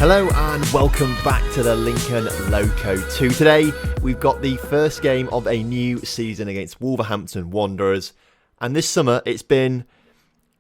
Hello and welcome back to the Lincoln Loco 2. Today we've got the first game of a new season against Wolverhampton Wanderers, and this summer it's been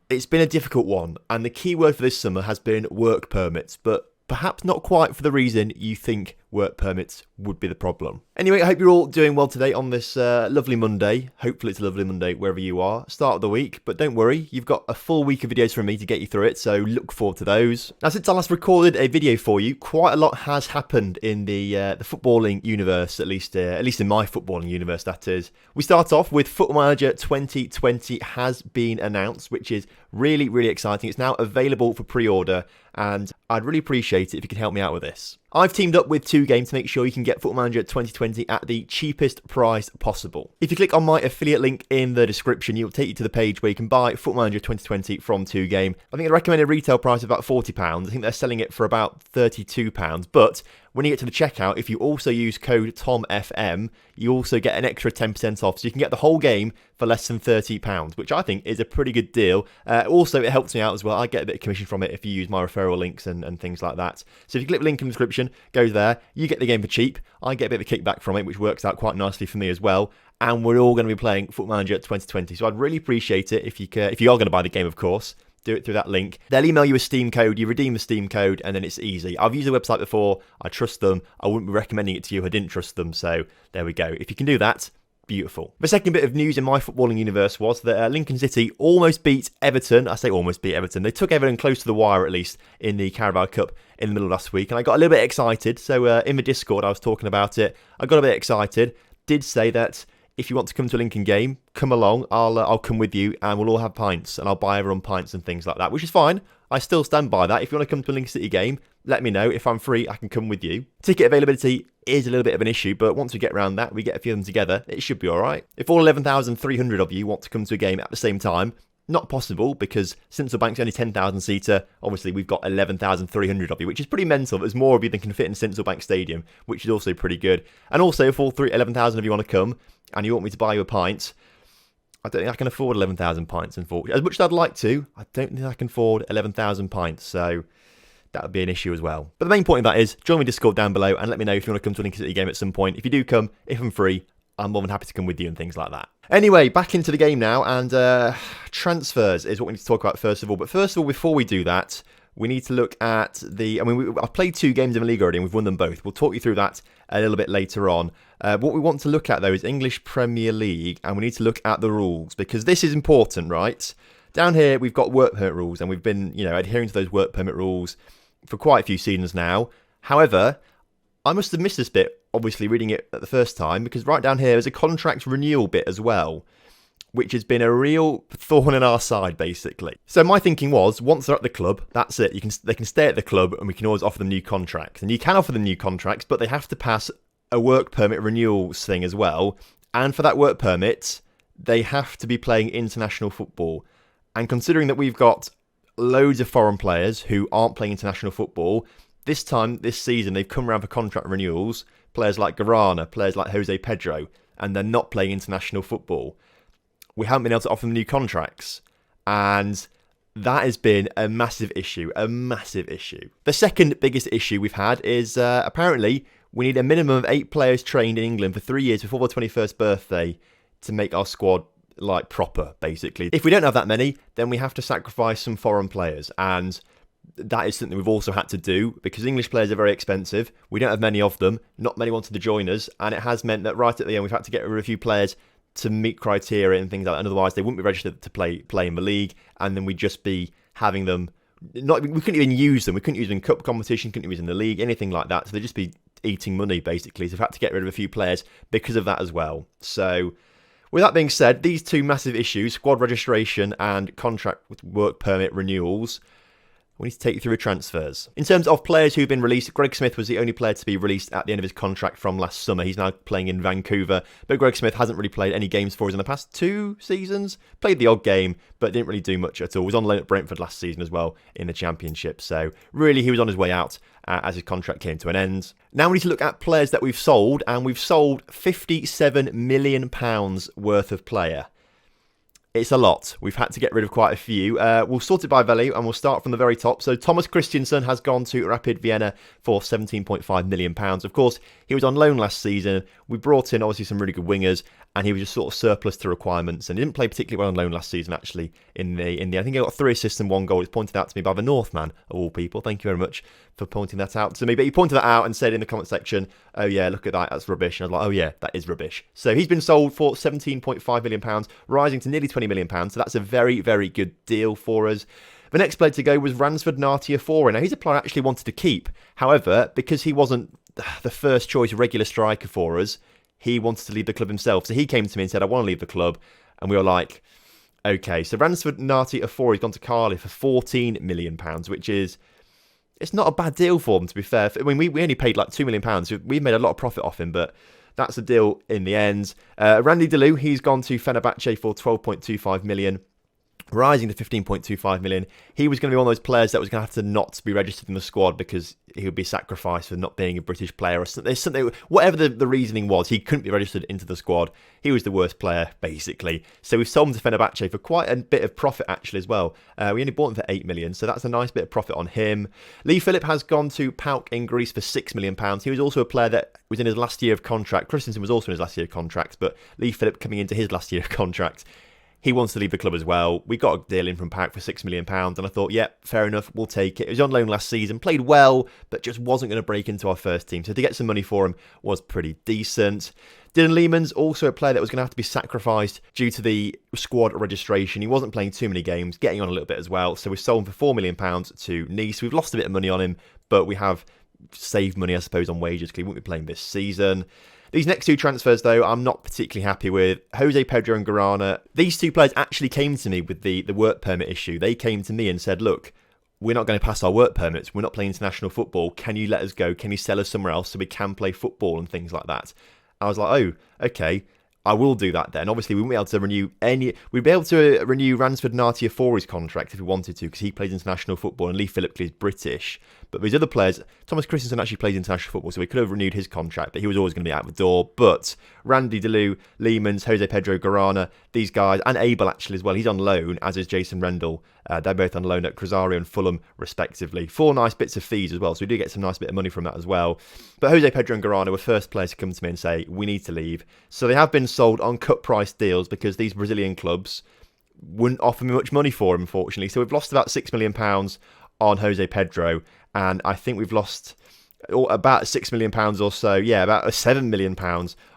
a difficult one, and the key word for this summer has been work permits, but perhaps not quite for the reason you think work permits would be the problem. Anyway, I hope you're all doing well today on this lovely Monday. Hopefully it's a lovely Monday wherever you are. Start of the week, but don't worry, you've got a full week of videos from me to get you through it, so look forward to those. Now, since I last recorded a video for you, quite a lot has happened in the footballing universe, at least in my footballing universe, that is. We start off with Football Manager 2020 has been announced, which is really, really exciting. It's now available for pre-order, and I'd really appreciate it if you could help me out with this. I've teamed up with 2 Game to make sure you can get Football Manager 2020 at the cheapest price possible. If you click on my affiliate link in the description, it'll take you to the page where you can buy Football Manager 2020 from 2 Game. I think the recommended retail price is about £40. I think they're selling it for about £32, but when you get to the checkout, if you also use code TomFM, you also get an extra 10% off, so you can get the whole game for less than £30, which I think is a pretty good deal. Also, it helps me out as well. I get a bit of commission from it if you use my referral links and things like that. So if you click the link in the description, go there, you get the game for cheap. I get a bit of a kickback from it, which works out quite nicely for me as well. And we're all going to be playing Football Manager 2020, so I'd really appreciate it if you are going to buy the game, of course. Do it through that link. They'll email you a Steam code, you redeem the Steam code, and then it's easy. I've used the website before, I trust them. I wouldn't be recommending it to you if I didn't trust them, so there we go. If you can do that, beautiful. The second bit of news in my footballing universe was that Lincoln City almost beat Everton. I say almost beat Everton. They took Everton close to the wire, at least, in the Carabao Cup in the middle of last week, and I got a little bit excited. So in the Discord, I was talking about it. I got a bit excited. Did say that if you want to come to a Lincoln game, come along. I'll come with you, and we'll all have pints, and I'll buy everyone pints and things like that, which is fine. I still stand by that. If you want to come to a Lincoln City game, let me know. If I'm free, I can come with you. Ticket availability is a little bit of an issue, but once we get around that, we get a few of them together, it should be all right. If all 11,300 of you want to come to a game at the same time, not possible, because Sincil Bank's only 10,000 seater. Obviously, we've got 11,300 of you, which is pretty mental. There's more of you than can fit in Sincil Bank Stadium, which is also pretty good. And also, if all 11,000 of you want to come, and you want me to buy you a pint, I don't think I can afford 11,000 pints, unfortunately. As much as I'd like to, I don't think I can afford 11,000 pints, so that would be an issue as well. But the main point of that is, join me Discord down below, and let me know if you want to come to a Lincoln City game at some point. If you do come, if I'm free, I'm more than happy to come with you and things like that. Anyway, back into the game now, and transfers is what we need to talk about first of all. But first of all, before we do that, we need to look at I've played 2 games in the league already, and we've won them both. We'll talk you through that a little bit later on. What we want to look at, though, is English Premier League, and we need to look at the rules, because this is important, right? Down here, we've got work permit rules, and we've been, adhering to those work permit rules for quite a few seasons now. However, I must have missed this bit, obviously, reading it at the first time, because right down here is a contract renewal bit as well, which has been a real thorn in our side, basically. So my thinking was, once they're at the club, that's it. They can stay at the club, and we can always offer them new contracts. And you can offer them new contracts, but they have to pass a work permit renewals thing as well. And for that work permit, they have to be playing international football. And considering that we've got loads of foreign players who aren't playing international football, this season, they've come around for contract renewals. Players like Garana, players like Jose Pedro, and they're not playing international football. We haven't been able to offer them new contracts, and that has been a massive issue, The second biggest issue we've had is apparently we need a minimum of 8 players trained in England for 3 years before their 21st birthday to make our squad proper, basically. If we don't have that many, then we have to sacrifice some foreign players, and that is something we've also had to do, because English players are very expensive. We don't have many of them, not many wanted to join us, and it has meant that right at the end we've had to get rid of a few players to meet criteria and things like that, and otherwise they wouldn't be registered to play in the league, and then we'd just be having them we couldn't even use them. We couldn't use them in cup competition, couldn't use them in the league, anything like that. So they'd just be eating money, basically. So we've had to get rid of a few players because of that as well. So with that being said, these 2 massive issues, squad registration and contract with work permit renewals, we need to take you through the transfers. In terms of players who've been released, Greg Smith was the only player to be released at the end of his contract from last summer. He's now playing in Vancouver, but Greg Smith hasn't really played any games for us in the past 2 seasons. Played the odd game, but didn't really do much at all. Was on loan at Brentford last season as well in the Championship. So really, he was on his way out as his contract came to an end. Now we need to look at players that we've sold, and we've sold £57 million worth of player. It's a lot. We've had to get rid of quite a few. We'll sort it by value and we'll start from the very top. So Thomas Christiansen has gone to Rapid Vienna for £17.5 million. Of course, he was on loan last season. We brought in obviously some really good wingers and he was just sort of surplus to requirements and he didn't play particularly well on loan last season actually. In the I think he got 3 assists and 1 goal. It's pointed out to me by the Northman of all people. Thank you very much for pointing that out to me. But he pointed that out and said in the comment section, oh yeah, look at that, that's rubbish. And I was like, oh yeah, that is rubbish. So he's been sold for £17.5 million, rising to nearly £20 million. So that's a very, very good deal for us. The next player to go was Ransford Nartia-Fore. Now, he's a player I actually wanted to keep. However, because he wasn't the first choice regular striker for us, he wanted to leave the club himself. So he came to me and said, I want to leave the club. And we were like, okay. So Ransford Nartia-Fore has gone to Cardiff for £14 million, which is... It's not a bad deal for them, to be fair. I mean, we only paid like £2 million. So we made a lot of profit off him, but that's a deal in the end. Randy Delou, he's gone to Fenerbahce for £12.25 million. Rising to 15.25 million. He was going to be one of those players that was going to have to not be registered in the squad because he would be sacrificed for not being a British player or something. Whatever the reasoning was, he couldn't be registered into the squad. He was the worst player, basically. So we've sold him to Fenerbahce for quite a bit of profit, actually, as well. We only bought him for 8 million, so that's a nice bit of profit on him. Lee Phillip has gone to PAOK in Greece for £6 million. He was also a player that was in his last year of contract. Christensen was also in his last year of contract, but Lee Phillip coming into his last year of contract. He wants to leave the club as well. We got a deal in from PAOK for £6 million, and I thought, yep, fair enough, we'll take it. He was on loan last season, played well, but just wasn't going to break into our first team. So to get some money for him was pretty decent. Dylan Lehman's also a player that was going to have to be sacrificed due to the squad registration. He wasn't playing too many games, getting on a little bit as well. So we sold him for £4 million to Nice. We've lost a bit of money on him, but we have saved money, I suppose, on wages because he won't be playing this season. These next 2 transfers, though, I'm not particularly happy with. Jose Pedro and Garana. These 2 players actually came to me with the work permit issue. They came to me and said, look, we're not going to pass our work permits. We're not playing international football. Can you let us go? Can you sell us somewhere else so we can play football and things like that? I was like, oh, okay. I will do that then. Obviously, we wouldn't be able to renew we'd be able to renew Ransford Nartia-Fore's contract if we wanted to because he plays international football and Lee Phillip is British. But these other players, Thomas Christensen actually plays international football, so we could have renewed his contract, but he was always going to be out the door. But Randy Delou, Lehmans, Jose Pedro Garana, these guys, and Abel actually as well. He's on loan, as is Jason Rendell. They're both on loan at Rosario and Fulham, respectively. 4 nice bits of fees as well, so we do get some nice bit of money from that as well. But Jose Pedro and Garana were first players to come to me and say, we need to leave. So they have been sold on cut price deals because these Brazilian clubs wouldn't offer me much money for him, unfortunately. So we've lost about £6 million on Jose Pedro, and I think we've lost about £6 million or so, about £7 million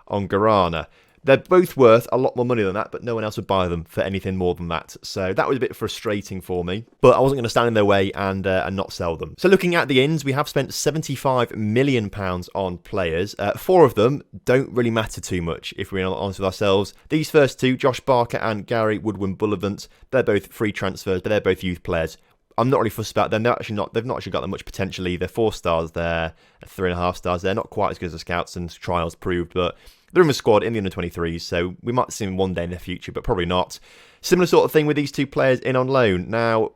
on Garana. They're both worth a lot more money than that, but no one else would buy them for anything more than that. So that was a bit frustrating for me, but I wasn't going to stand in their way and not sell them. So looking at the ins, we have spent £75 million on players. 4 of them don't really matter too much, if we're honest with ourselves. These first 2, Josh Barker and Gary Woodwin-Bullivant, they're both free transfers, but they're both youth players. I'm not really fussed about them. They've not actually got that much potential either. 4 stars there, 3.5 stars there. Not quite as good as the scouts and trials proved, but they're in the squad in the under-23s, so we might see them one day in the future, but probably not. Similar sort of thing with these 2 players in on loan. Now,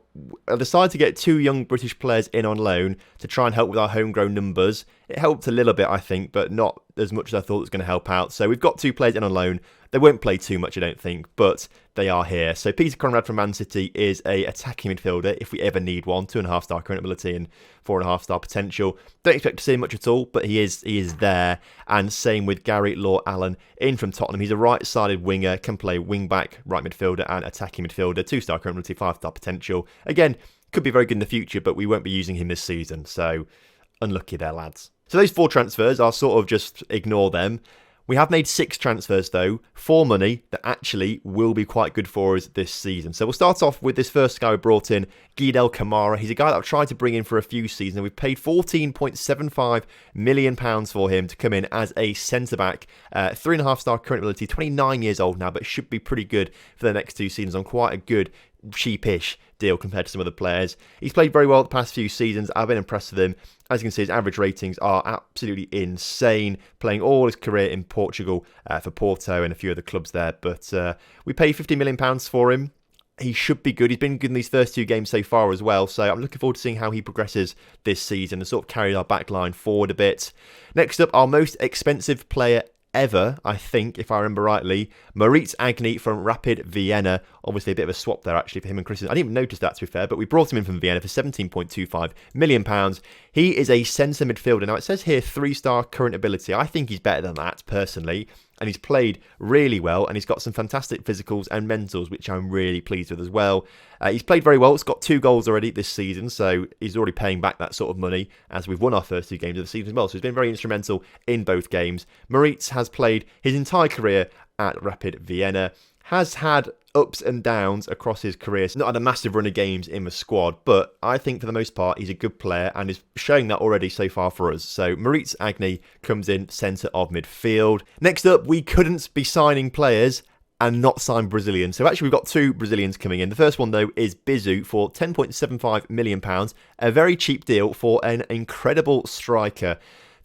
I decided to get 2 young British players in on loan to try and help with our homegrown numbers. It helped a little bit, I think, but not as much as I thought it was going to help out. So we've got 2 players in on loan. They won't play too much, I don't think, but they are here. So Peter Conrad from Man City is a attacking midfielder, if we ever need one. 2.5-star current ability and 4.5-star potential. Don't expect to see him much at all, but he is there. And same with Gary Law-Allen in from Tottenham. He's a right-sided winger, can play wing-back, right midfielder and attacking midfielder. 2-star current ability, 5-star potential. Again, could be very good in the future, but we won't be using him this season. So unlucky there, lads. So those 4 transfers, I'll sort of just ignore them. We have made 6 transfers, though, for money that actually will be quite good for us this season. So we'll start off with this first guy we brought in, Guidel Camara. He's a guy that I've tried to bring in for a few seasons, and we've paid £14.75 million for him to come in as a centre-back. 3.5-star current ability, 29 years old now, but should be pretty good for the next 2 seasons on quite a good, cheapish deal compared to some other players. He's played very well the past few seasons. I've been impressed with him. As you can see, his average ratings are absolutely insane, playing all his career in Portugal for Porto and a few other clubs there. But we paid £50 million for him. He should be good. He's been good in these first 2 games so far as well. So I'm looking forward to seeing how he progresses this season and sort of carry our back line forward a bit. Next up, our most expensive player ever, I think, if I remember rightly. Moritz Agni from Rapid Vienna. Obviously, a bit of a swap there, actually, for him and Christian. I didn't even notice that, to be fair, but we brought him in from Vienna for £17.25 million. He is a centre midfielder. Now, it says here 3-star current ability. I think he's better than that, personally. And he's played really well, and he's got some fantastic physicals and mentals, which I'm really pleased with as well. He's played very well. He's got 2 goals already this season, so he's already paying back that sort of money as we've won our first 2 games of the season as well. So he's been very instrumental in both games. Moritz has played his entire career at Rapid Vienna, has had ups and downs across his career. He's not had a massive run of games in the squad, but I think for the most part, he's a good player and is showing that already so far for us. So Moritz Agni comes in centre of midfield. Next up, we couldn't be signing players and not sign Brazilians. So actually, we've got 2 Brazilians coming in. The first one, though, is Bizu for £10.75 million. A very cheap deal for an incredible striker.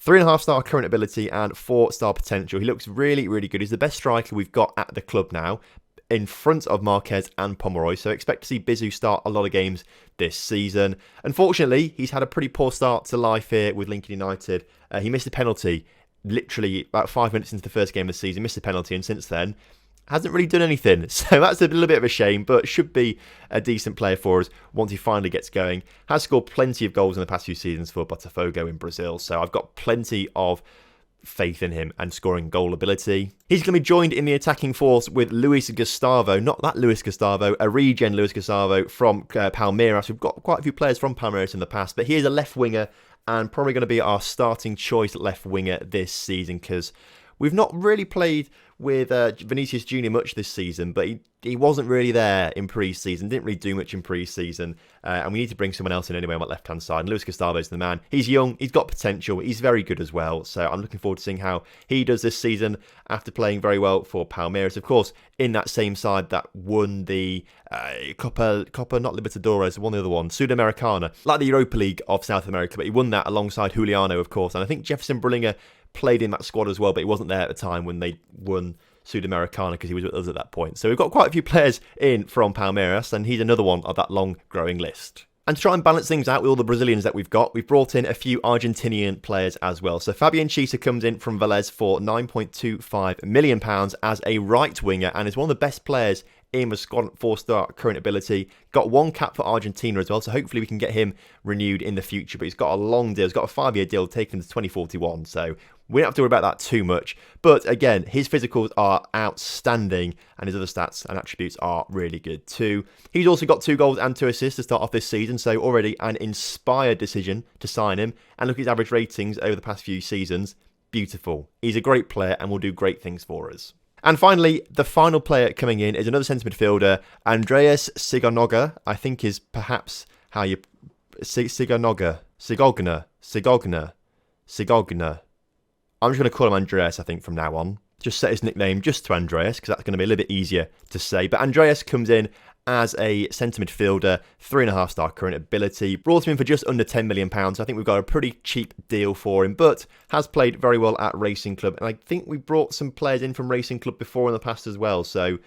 3.5-star current ability and 4-star potential. He looks really, really good. He's the best striker we've got at the club now, in front of Marquez and Pomeroy. So expect to see Bizu start a lot of games this season. Unfortunately, he's had a pretty poor start to life here with Lincoln United. He missed a penalty literally about 5 minutes into the first game of the season, missed a penalty, and since then hasn't really done anything. So that's a little bit of a shame, but should be a decent player for us once he finally gets going. Has scored plenty of goals in the past few seasons for Botafogo in Brazil, so I've got plenty of faith in him and scoring goal ability. He's going to be joined in the attacking force with Luis Gustavo, not that Luis Gustavo, a regen Luis Gustavo from Palmeiras. We've got quite a few players from Palmeiras in the past, but he is a left winger and probably going to be our starting choice left winger this season because we've not really played with Vinicius Junior much this season, but he wasn't really there in pre-season, didn't really do much in pre-season, and we need to bring someone else in anyway on that left-hand side. And Luis Gustavo's the man. He's young, he's got potential, he's very good as well, so I'm looking forward to seeing how he does this season after playing very well for Palmeiras. Of course, in that same side that won the Copa, not Libertadores, one of the other one, Sudamericana, like the Europa League of South America, but he won that alongside Juliano, of course, and I think Jefferson Brullinger played in that squad as well, but he wasn't there at the time when they won Sudamericana because he was with us at that point. So we've got quite a few players in from Palmeiras, and he's another one of that long growing list. And to try and balance things out with all the Brazilians that we've got, we've brought in a few Argentinian players as well. So Fabian Chisa comes in from Velez for £9.25 million as a right winger and is one of the best players in the squad, 4-star current ability. Got 1 cap for Argentina as well, so hopefully we can get him renewed in the future. But he's got a long deal. He's got a 5-year deal taken to 2041, so we don't have to worry about that too much. But again, his physicals are outstanding and his other stats and attributes are really good too. He's also got 2 goals and 2 assists to start off this season, so already an inspired decision to sign him. And look at his average ratings over the past few seasons. Beautiful. He's a great player and will do great things for us. And finally, the final player coming in is another centre midfielder, Andreas Sigogna, I think is perhaps how you... Sigogna. I'm just going to call him Andreas, I think, from now on. Just set his nickname just to Andreas, because that's going to be a little bit easier to say. But Andreas comes in as a centre midfielder, 3.5-star current ability. Brought him in for just under £10 million. I think we've got a pretty cheap deal for him, but has played very well at Racing Club. And I think we brought some players in from Racing Club before in the past as well. So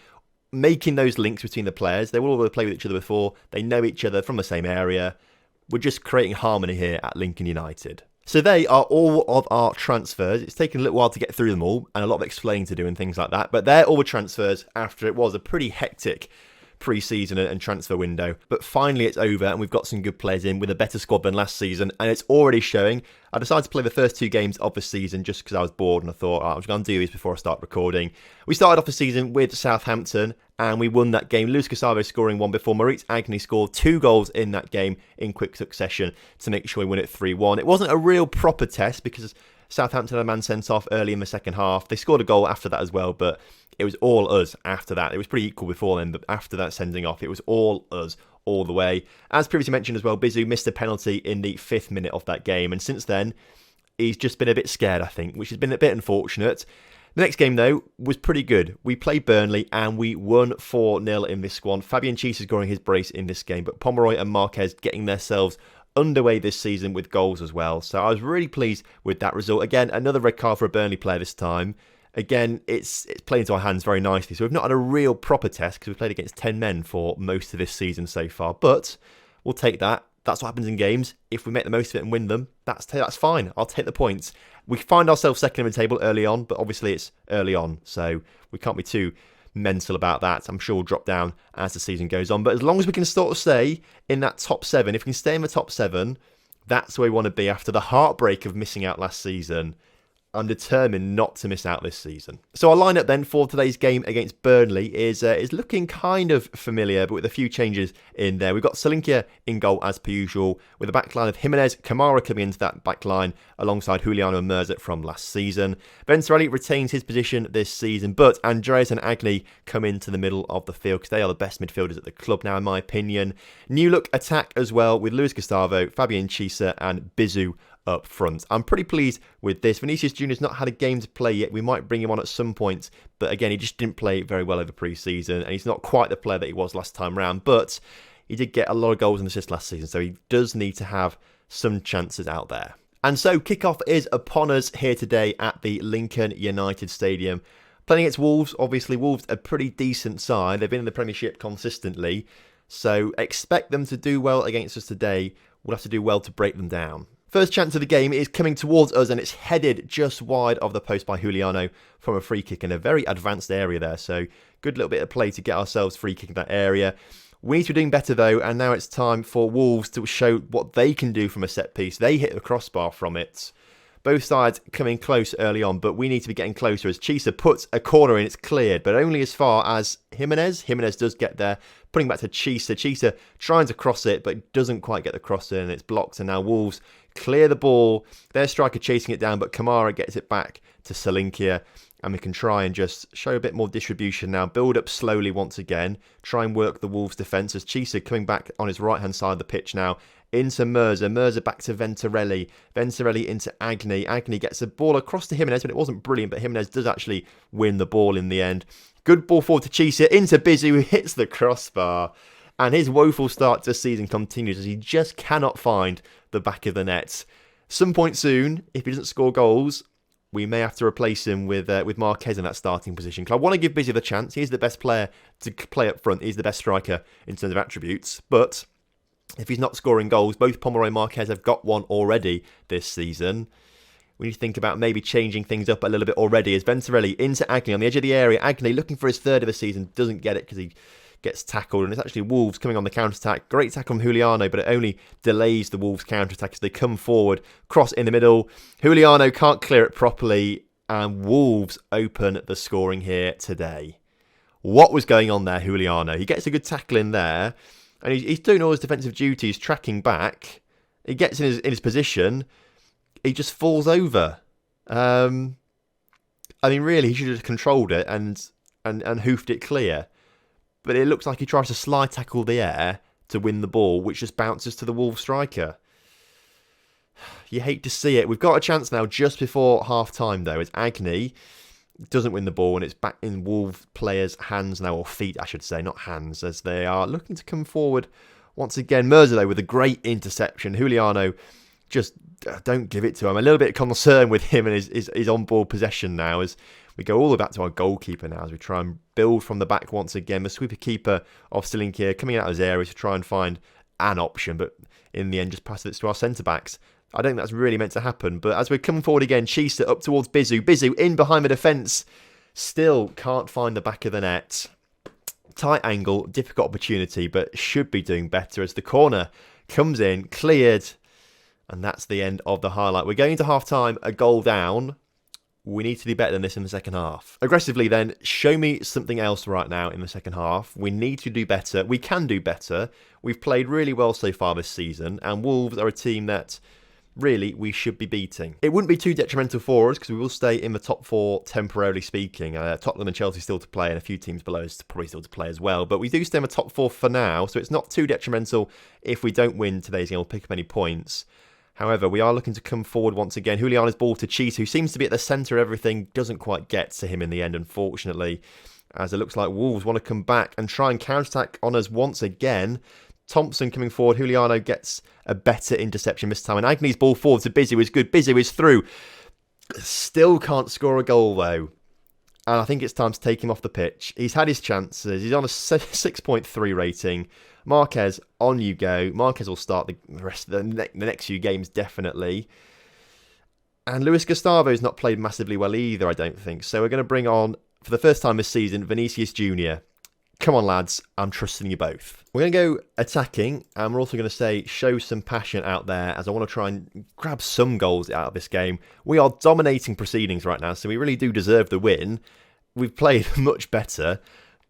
making those links between the players, they will all play with each other before. They know each other from the same area. We're just creating harmony here at Lincoln United. So they are all of our transfers. It's taken a little while to get through them all and a lot of explaining to do and things like that. But they're all the transfers after it was a pretty hectic pre-season and transfer window. But finally it's over and we've got some good players in with a better squad than last season. And it's already showing. I decided to play the first 2 games of the season just because I was bored and I thought, I'm just going to do these before I start recording. We started off the season with Southampton and we won that game. Luis Gustavo scoring 1 before Moritz Agni scored 2 goals in that game in quick succession to make sure we win it 3-1. It wasn't a real proper test because Southampton had a man sent off early in the second half. They scored a goal after that as well, but it was all us after that. It was pretty equal before then, but after that sending off, it was all us all the way. As previously mentioned as well, Bizu missed a penalty in the 5th minute of that game, and since then, he's just been a bit scared, I think, which has been a bit unfortunate. The next game, though, was pretty good. We played Burnley and we won 4-0 in this one. Fabian Chisa scoring his brace in this game, but Pomeroy and Marquez getting themselves underway this season with goals as well. So I was really pleased with that result. Again, another red card for a Burnley player this time. Again, it's playing into our hands very nicely. So we've not had a real proper test because we've played against 10 men for most of this season so far. But we'll take that. That's what happens in games. If we make the most of it and win them, that's fine. I'll take the points. We find ourselves second in the table early on, but obviously it's early on, so we can't be too mental about that. I'm sure we'll drop down as the season goes on. But as long as we can sort of stay in that top 7, if we can stay in the top 7, that's where we want to be after the heartbreak of missing out last season. I'm determined not to miss out this season. So our lineup then for today's game against Burnley is looking kind of familiar, but with a few changes in there. We've got Solanke in goal as per usual, with a backline of Jimenez, Kamara coming into that backline alongside Juliano and Mirza from last season. Venturelli retains his position this season, but Andreas and Agni come into the middle of the field because they are the best midfielders at the club now, in my opinion. New look attack as well with Luis Gustavo, Fabian Chisa and Bizu up front. I'm pretty pleased with this. Vinicius Junior's not had a game to play yet. We might bring him on at some point, but again, he just didn't play very well over pre-season, and he's not quite the player that he was last time round, but he did get a lot of goals and assists last season, so he does need to have some chances out there. And so kickoff is upon us here today at the Lincoln United Stadium. Playing against Wolves, obviously Wolves a pretty decent side. They've been in the Premiership consistently, so expect them to do well against us today. We'll have to do well to break them down. First chance of the game is coming towards us, and it's headed just wide of the post by Juliano from a free kick in a very advanced area there. So good little bit of play to get ourselves free kick in that area. We need to be doing better though, and now it's time for Wolves to show what they can do from a set piece. They hit the crossbar from it. Both sides coming close early on, but we need to be getting closer as Chisa puts a corner in, it's cleared, but only as far as Jimenez. Jimenez does get there, putting back to Chisa. Chisa trying to cross it, but doesn't quite get the cross in, and it's blocked, and now Wolves clear the ball. Their striker chasing it down, but Kamara gets it back to Solanke, and we can try and just show a bit more distribution now. Build up slowly once again. Try and work the Wolves' defence as Chisa coming back on his right-hand side of the pitch now. Into Mirza. Mirza back to Venturelli. Venturelli into Agni. Agni gets the ball across to Jimenez, but it wasn't brilliant, but Jimenez does actually win the ball in the end. Good ball forward to Chisa. Into Bizu, who hits the crossbar. And his woeful start to the season continues as he just cannot find the back of the net. Some point soon, if he doesn't score goals, we may have to replace him with Marquez in that starting position. I want to give Bizu the chance. He's the best player to play up front. He's the best striker in terms of attributes. But if he's not scoring goals, both Pomeroy and Marquez have got one already this season. We need to think about maybe changing things up a little bit already. As Venturelli into Agni on the edge of the area. Agni looking for his third of the season. Doesn't get it because he gets tackled, and it's actually Wolves coming on the counter-attack. Great tackle from Juliano, but it only delays the Wolves counter-attack as they come forward. Cross in the middle. Juliano can't clear it properly, and Wolves open the scoring here today. What was going on there, Juliano? He gets a good tackle in there, and he's doing all his defensive duties, tracking back. He gets in his position. He just falls over. I mean, really, he should have controlled it and hoofed it clear. But it looks like he tries to slide tackle the air to win the ball, which just bounces to the Wolves striker. You hate to see it. We've got a chance now just before half-time, though, as Agni doesn't win the ball, and it's back in Wolves players' hands now, or feet, I should say, not hands, as they are looking to come forward once again. Mirza, though, with a great interception. Juliano, just don't give it to him. I'm a little bit concerned with him and his on-ball possession now, as we go all the way back to our goalkeeper now as we try and build from the back once again. The sweeper keeper of Solanke coming out of his area to try and find an option, but in the end just passes it to our centre-backs. I don't think that's really meant to happen, but as we're coming forward again, Chisa up towards Bizu. Bizu in behind the defence. Still can't find the back of the net. Tight angle, difficult opportunity, but should be doing better as the corner comes in, cleared, and that's the end of the highlight. We're going to half-time, a goal down. We need to do better than this in the second half. Aggressively then, show me something else right now in the second half. We need to do better. We can do better. We've played really well so far this season, and Wolves are a team that really we should be beating. It wouldn't be too detrimental for us because we will stay in the top 4 temporarily speaking. Tottenham and Chelsea still to play, and a few teams below us probably still to play as well. But we do stay in the top 4 for now, so it's not too detrimental if we don't win today's game or pick up any points. However, we are looking to come forward once again. Juliano's ball to Chisa, who seems to be at the centre of everything, doesn't quite get to him in the end, unfortunately, as it looks like Wolves want to come back and try and counter-attack on us once again. Thompson coming forward. Juliano gets a better interception this time, and Agni's ball forward to Bizu is good. Bizu is through. Still can't score a goal, though. And I think it's time to take him off the pitch. He's had his chances. He's on a 6.3 rating. Marquez, on you go. Marquez will start the rest of the next few games, definitely. And Luis Gustavo's not played massively well either, I don't think. So we're going to bring on, for the first time this season, Vinicius Jr. Come on, lads. I'm trusting you both. We're going to go attacking, and we're also going to say show some passion out there, as I want to try and grab some goals out of this game. We are dominating proceedings right now, so we really do deserve the win. We've played much better,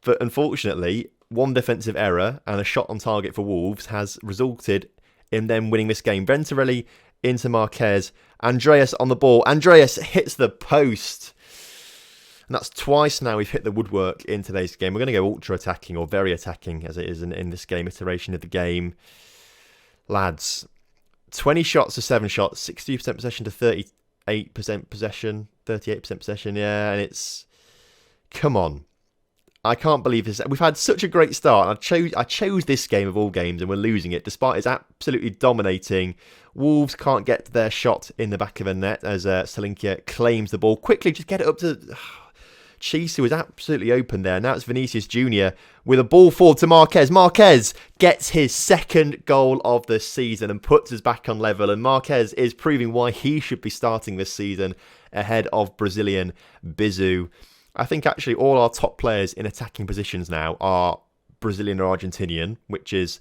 but unfortunately, one defensive error and a shot on target for Wolves has resulted in them winning this game. Venturelli into Marquez. Andreas on the ball. Andreas hits the post. And that's twice now we've hit the woodwork in today's game. We're going to go ultra attacking, or very attacking as it is in this game, iteration of the game. Lads, 20 shots to 7 shots, 60% possession to 38% possession. 38% possession, yeah, and it's... Come on. I can't believe this. We've had such a great start. I chose this game of all games, and we're losing it, despite it's absolutely dominating. Wolves can't get their shot in the back of the net as Selinkia claims the ball. Quickly, just get it up to... Chisa was absolutely open there. Now it's Vinicius Jr. with a ball forward to Marquez. Marquez gets his second goal of the season and puts us back on level. And Marquez is proving why he should be starting this season ahead of Brazilian Bizu. I think actually all our top players in attacking positions now are Brazilian or Argentinian, which is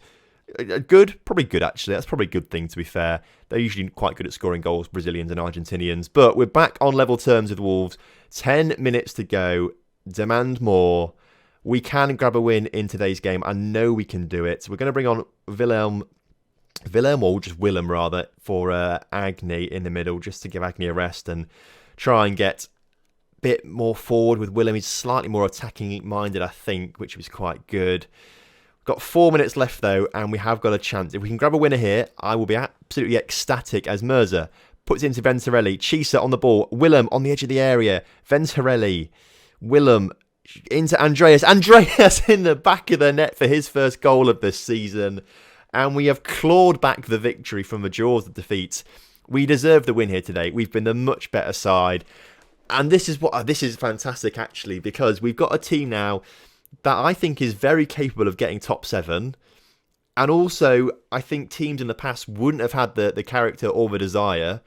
good. Probably good, actually. That's probably a good thing, to be fair. They're usually quite good at scoring goals, Brazilians and Argentinians. But we're back on level terms with Wolves. 10 minutes to go. Demand more. We can grab a win in today's game. I know we can do it. We're going to bring on Willem, or just Willem rather, for Agni in the middle, just to give Agni a rest and try and get a bit more forward with Willem. He's slightly more attacking minded, I think, which was quite good. Got 4 minutes left though, and we have got a chance. If we can grab a winner here, I will be absolutely ecstatic as Mirza puts it into Venturelli. Chisa on the ball. Willem on the edge of the area. Venturelli. Willem into Andreas. Andreas in the back of the net for his first goal of this season. And we have clawed back the victory from the jaws of defeat. We deserve the win here today. We've been the much better side. And this is fantastic, actually, because we've got a team now that I think is very capable of getting top 7. And also, I think teams in the past wouldn't have had the character or the desire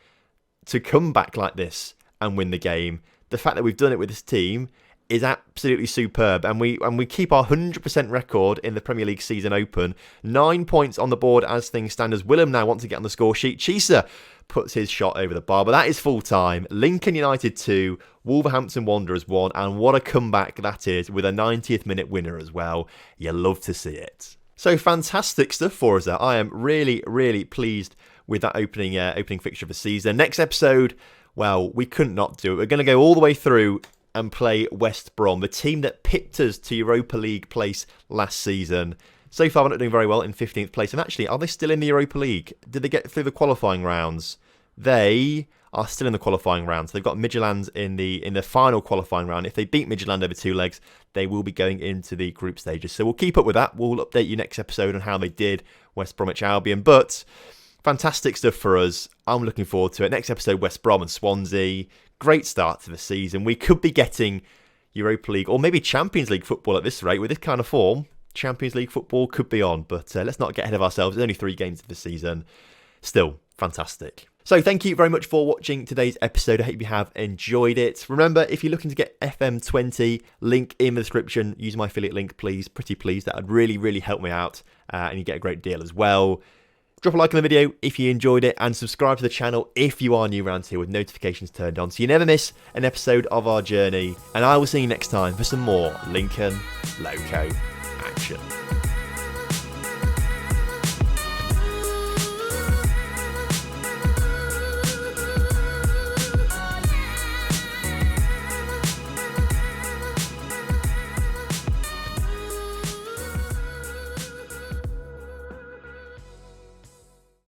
to come back like this and win the game. The fact that we've done it with this team is absolutely superb. And we keep our 100% record in the Premier League season open. 9 points on the board as things stand, as Willem now wants to get on the score sheet. Chisa puts his shot over the bar, but that is full time. Lincoln United 2, Wolverhampton Wanderers 1, and what a comeback that is, with a 90th minute winner as well. You love to see it. So fantastic stuff for us there. I am really, really pleased with that opening fixture of the season. Next episode, well, we couldn't not do it. We're going to go all the way through and play West Brom, the team that pipped us to Europa League place last season. So far, we're not doing very well in 15th place. And actually, are they still in the Europa League? Did they get through the qualifying rounds? They are still in the qualifying rounds. They've got Midtjylland in the final qualifying round. If they beat Midtjylland over 2 legs, they will be going into the group stages. So we'll keep up with that. We'll update you next episode on how they did, West Bromwich Albion. But fantastic stuff for us. I'm looking forward to it. Next episode, West Brom and Swansea. Great start to the season. We could be getting Europa League or maybe Champions League football at this rate. With this kind of form, Champions League football could be on. But let's not get ahead of ourselves. There's only 3 games of the season. Still, fantastic. So thank you very much for watching today's episode. I hope you have enjoyed it. Remember, if you're looking to get FM20, link in the description. Use my affiliate link, please. Pretty please. That would really, really help me out. And you get a great deal as well. Drop a like on the video if you enjoyed it, and subscribe to the channel if you are new around here with notifications turned on, so you never miss an episode of our journey. And I will see you next time for some more Lincoln Loco action.